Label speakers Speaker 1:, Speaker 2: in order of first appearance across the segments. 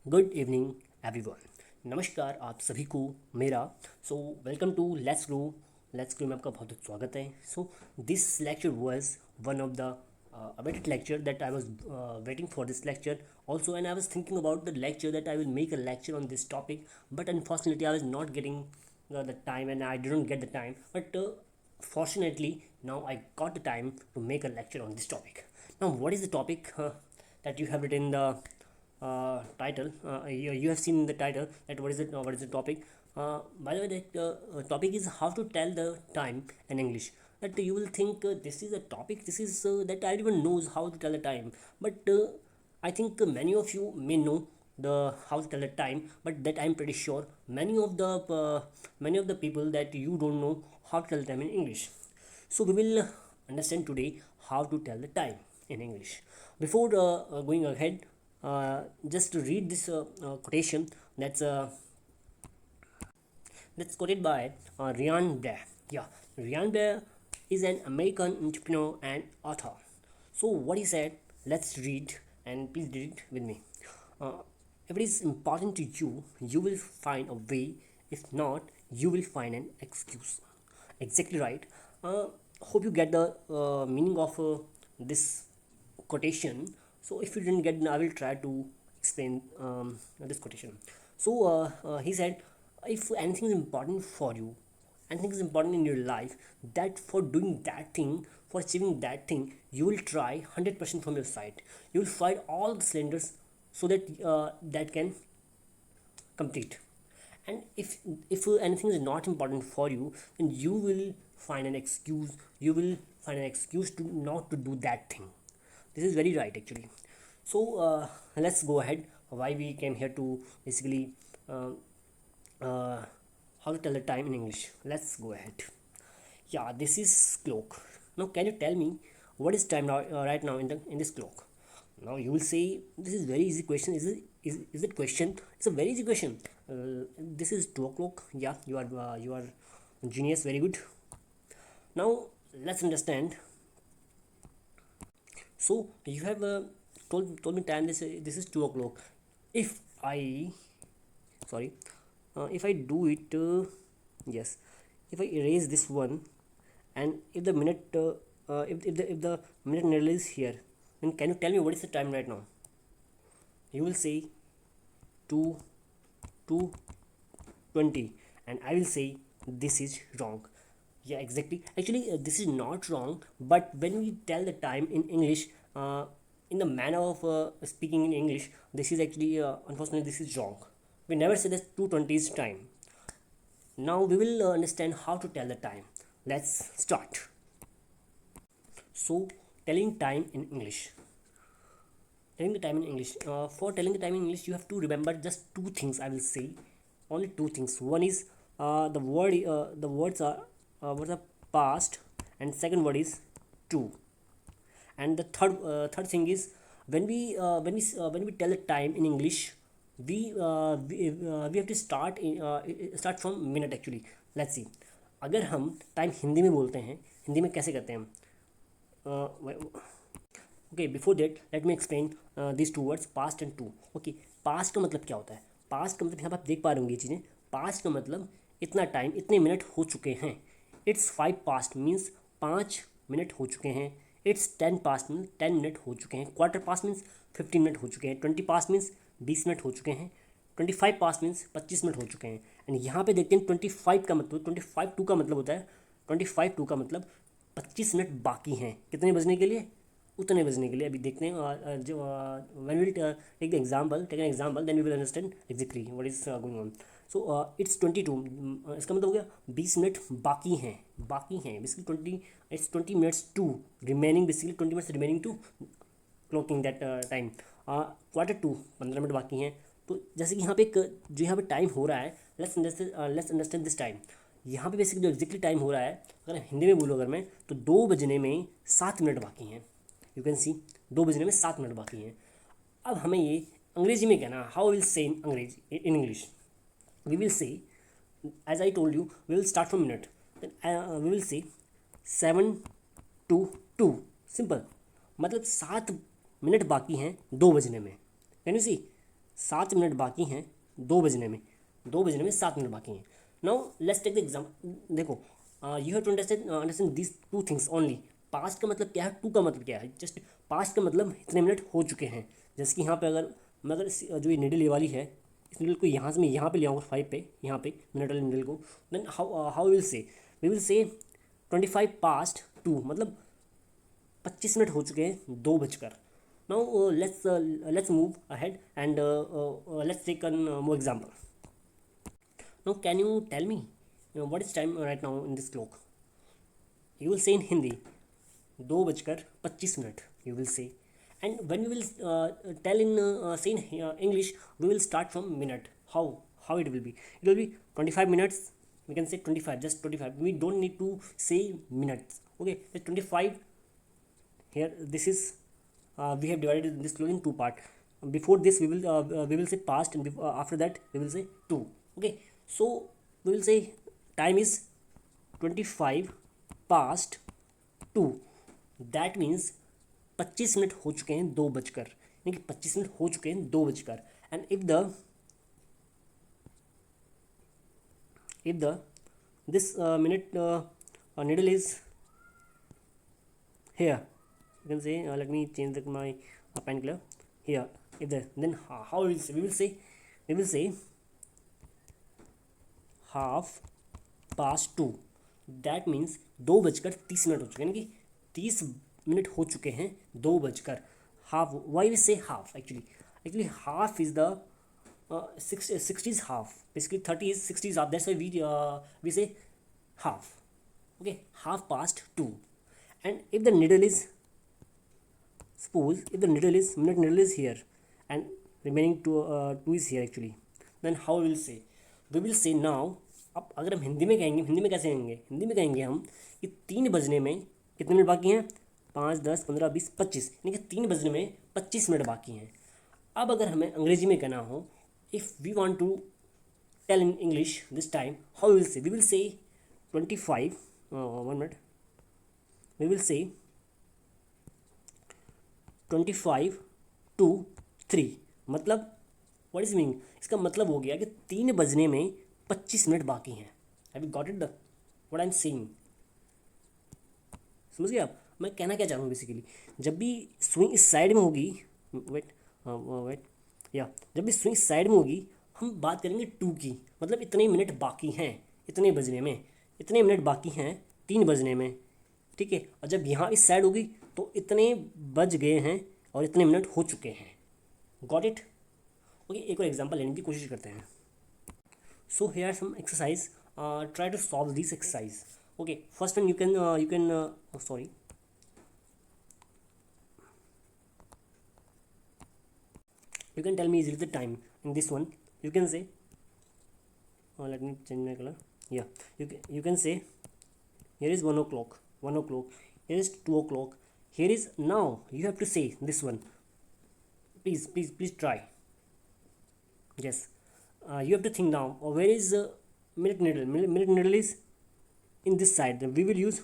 Speaker 1: Good evening everyone. नमस्कार आप सभी को मेरा। वेलकम टू लेट्स ग्रो में आपका बहुत बहुत स्वागत है। This lecture was one of the awaited lecture that I was waiting for this lecture also, and I was thinking about the lecture that I will make a lecture on this topic, but unfortunately I was not getting the time, and I didn't get the time, but fortunately now I got the time to make a lecture on this topic. Now, what is the topic that you have written in the title? You have seen the title, that what is the topic. By the way, that topic is how to tell the time in English. That you will think this is a topic, this is that I even knows how to tell the time, but I think many of you may know the how to tell the time, but that I'm pretty sure many of the people that you don't know how to tell the time in English. So we will understand today how to tell the time in English. Before going ahead, just to read this quotation that's quoted by Ryan Blair. Yeah, Ryan Blair is an American entrepreneur and author. So what he said, let's read, and please read it with me. Uh, if it is important to you, you will find a way. If not, you will find an excuse. Exactly right. Hope you get the meaning of this quotation. So if you didn't get, I will try to explain this quotation. He said, if anything is important for you, anything is important in your life, that for doing that thing, for achieving that thing, you will try 100% from your side. You will find all the cylinders so that that can complete. And if anything is not important for you, then you will find an excuse. You will find an excuse to not to do that thing. This is very right actually. Let's go ahead. Why we came here to basically uh, uh, how to tell the time in English. Let's go ahead. Yeah, this is clock. Now can you tell me what is time now, right now in this clock? Now you will say this is very easy question. Is it question? It's a very easy question. This is 2 o'clock. Yeah, you are genius, very good. Now let's understand. So you have told me time. This is 2 o'clock. If I sorry, if I do it, yes, if I erase this one, and if the minute if the minute needle is here, then can you tell me what is the time right now? You will say 2 2:20, and I will say this is wrong. Yeah, exactly. Actually, this is not wrong, but when we tell the time in English, in the manner of speaking in English, this is actually unfortunately this is wrong. We never say that 2:20 is time. Now we will understand how to tell the time. Let's start. So, telling time in English. Telling the time in English. For telling the time in English, you have to remember just two things. I will say only two things. One is the word. The words are past, and second word is to. And the third thing is when we tell the time in English, we have to start from minute actually. Let's see. अगर हम time Hindi में बोलते हैं, हिंदी में कैसे करते हैं हम? Okay, before that let me explain this two words, past and to. Okay, past का मतलब क्या होता है? पास्ट का मतलब यहाँ पर आप देख पा रहे होंगे ये चीज़ें. पास्ट का मतलब इतना टाइम, इतने मिनट हो चुके हैं. इट्स 5 पास्ट मीन्स 5 मिनट हो चुके हैं. इट्स 10 पास्ट मीन्स 10 मिनट हो चुके हैं. क्वार्टर पास्ट मीन्स 15 मिनट हो चुके हैं. 20 पास्ट मीन्स 20 मिनट हो चुके हैं. 25 पास्ट मीन्स 25 मिनट हो चुके हैं. एंड यहाँ पे देखते हैं 25 का मतलब, 25 टू का मतलब होता है, 25 टू का मतलब 25 मिनट बाकी हैं कितने बजने के लिए? उतने बजने के लिए. अभी देखते हैं जो when will take an example, then we will understand exactly what is going on. So it's 22. इसका मतलब हो गया 20 मिनट बाकी हैं. Basically 20 minutes to remaining, basically 20 minutes remaining to clocking that time. Quarter to 15 minute बाकी हैं. तो जैसे कि यहाँ पे जो यहाँ पे टाइम हो रहा है, लेट्स अंडरस्टैंड दिस टाइम. यहाँ पे बेसिकली जो एग्जैक्टली टाइम हो रहा है, अगर हिंदी में बोलो अगर मैं, तो 2 बजने में 7 मिनट बाकी हैं. यू कैन सी 2 बजने में 7 मिनट बाकी हैं. अब हमें ये अंग्रेजी में कहना, हाउ विल से इन अंग्रेजी in English. We will say, as I told you, we will start from minute. We will say 7 to 2. Simple. मतलब 7 मिनट बाकी हैं 2 बजने में. कैन यू सी 7 मिनट बाकी हैं 2 बजने में 7 मिनट बाकी हैं। Now let's take the exam. देखो, you have to understand this two things only. Past का मतलब क्या है, टू का मतलब क्या है। जस्ट पास्ट का मतलब इतने मिनट हो चुके हैं। जैसे कि यहाँ पे अगर मैं जो ये निडल ये वाली है, इस निडल को यहाँ से मैं यहाँ पे ले आऊँगा 5 पे, यहाँ पे मिनट वाले निडल को, then how we will say 25 past 2, मतलब 25 मिनट हो चुके हैं 2 बजकर। Now let's move ahead and let's take an more example. Now can you tell me what is time right now in this clock? You will say in Hindi 2 बजकर 25 minute, you will say. And when we will tell in say in English, we will start from minute. How it will be? It will be 25 minutes. We can say 25, just 25. We don't need to say minutes. Okay, just 25. Here, this is we have divided this in two part. Before this, we will say past, and after that we will say two. Okay, so we will say time is 25 past 2. That means 25 minute हो चुके हैं 2 बजकर, यानी कि 25 minute हो चुके हैं 2 बजकर। And if the this minute needle is here, you can say let me change my pen color here. If the then how we will say half past 2. That means 2 बजकर 30 मिनट हो चुके हैं, यानी कि 30 मिनट हो चुके हैं 2 बजकर। Half, why we say half, actually half is the 60 is half, basically 30 is 60 is half, that's why we say half. Okay, half past 2। And if the needle is, suppose if the needle is here and remaining 2 is here actually, then how we will say now। अब अगर हम हिंदी में कहेंगे, हिंदी में कैसे कहेंगे? हिंदी में कहेंगे हम कि 3 बजने में कितने मिनट बाकी हैं? 5, 10, 15, 20, 25, यानी कि 3 बजने में 25 मिनट बाकी हैं। अब अगर हमें अंग्रेजी में कहना हो, if we want to tell in English this time, how we will say 25 1 minute, we will say 25 to 3, मतलब व्हाट इज मीनिंग? इसका मतलब हो गया कि 3 बजने में 25 मिनट बाकी हैं। Have you got it the what I am saying? समझ गए आप मैं कहना क्या चाह रहा हूँ? बेसिकली जब भी स्विंग इस साइड में होगी, वेट या जब भी स्विंग साइड में होगी, हम बात करेंगे 2 की, मतलब इतने मिनट बाकी हैं इतने बजने में, इतने मिनट बाकी हैं 3 बजने में, ठीक है। और जब यहाँ इस साइड होगी तो इतने बज गए हैं और इतने मिनट हो चुके हैं। Got it? ओके, एक और एग्जांपल लेने की कोशिश करते हैं। So here are some exercise, try to solve this exercise. Okay, first one you can sorry, you can tell me easily the time in this one. You can say let me change my color. Yeah, you can say here is 1 o'clock, here is 2 o'clock, here is, now you have to say this one. Please try. Yes, you have to think now, where is minute needle? Minute needle is in this side, then we will use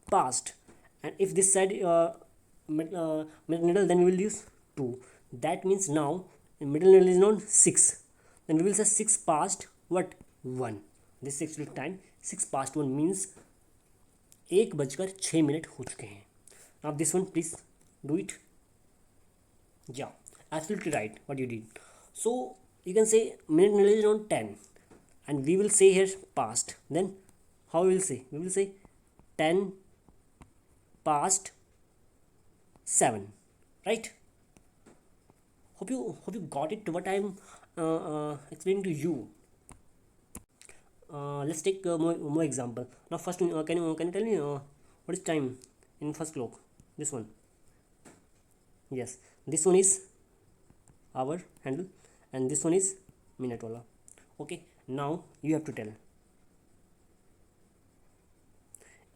Speaker 1: past. And if this side minute needle, then we will use 2. That means now middle needle is known 6, then we will say 6 past what 1. This is actually time 6 past 1 means 1 बजकर 6 minute हो चुके हैं। Now this one, please do it. Yeah, absolutely right what you did. So you can say minute needle is on 10 and we will say here past. Then how we will say? We will say 10 past 7, right? Hope you got it what I'm explaining to you. Let's take more example. Now first, can you tell me what is time in first clock? This one. Yes, this one is hour handle and this one is minute wala. Okay, now you have to tell.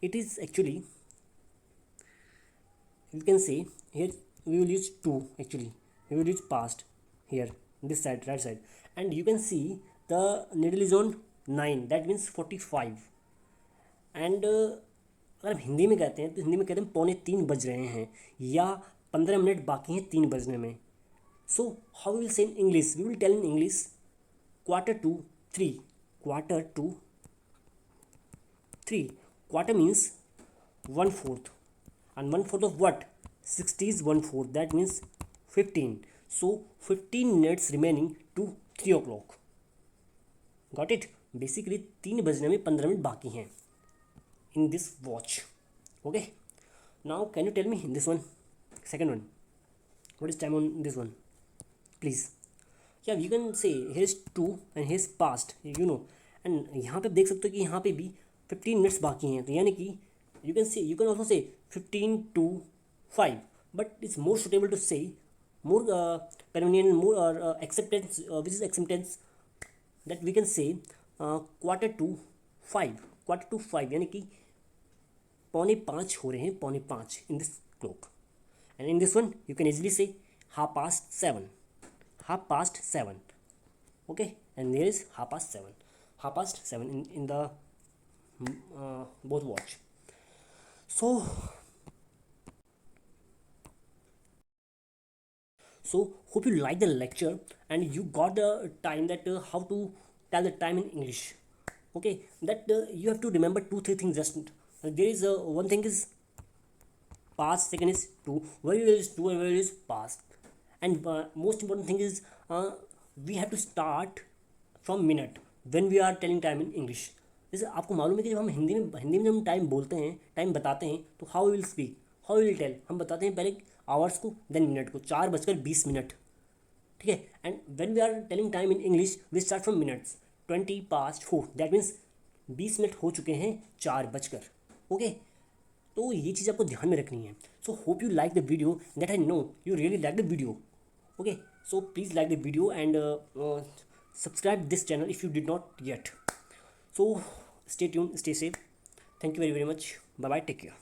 Speaker 1: It is actually, you can say here we will use 2, actually we will use past here this side, right side, and you can see the needle is on 9, that means 45. and अगर हम हिंदी में कहते हैं तो हिंदी में कहते हैं 2:45 बज रहे हैं या 15 मिनट बाकी हैं 3 बजने में। So how we will say in English? We will tell in English quarter to 3. Quarter to 3. Quarter means 1/4, and 1/4 of what? 60 is 1/4, that means 15. So 15 minutes remaining to 3 o'clock. Got it? Basically 3 बजने में 15 minute बाकी हैं in this watch. Okay, now can you tell me this one, second one, what is time on this one, please? Yeah, you can say here is 2 and here is past, you know, and यहाँ पे देख सकते हो कि यहाँ पे भी 15 minutes बाकी हैं, तो यानी कि you can also say 15 to 5, but it's more suitable to say more convenient, more acceptance, which is acceptance, that we can say quarter to 5. Quarter to 5 यानी कि 4:45 हो रहे हैं, 4:45 in this clock. And in this one you can easily say 7:30. 7:30. Okay, and there is 7:30. 7:30 in the both watch. So hope you like the lecture and you got the time that how to tell the time in English. Okay, that you have to remember 2-3 things. Just there is one thing is past, second is to, where is to and where is past, and most important thing is we have to start from minute when we are telling time in English. जैसे आपको मालूम है कि जब हम हिंदी में जब हम टाइम बोलते हैं, टाइम बताते हैं, तो how will speak, how will tell, हम बताते हैं पहले आवर्स को, देन मिनट को, 4:20। ठीक है, and when we are telling time in English we start from minutes, 4:20, that means 20 minute हो चुके हैं 4 बजकर। ओके, तो ये चीज़ आपको ध्यान में रखनी है। So hope you like the video, that I know you really like the video. Okay, so please like the video and subscribe this channel if you did not yet. So stay tuned, stay safe. Thank you very much. Bye bye, take care.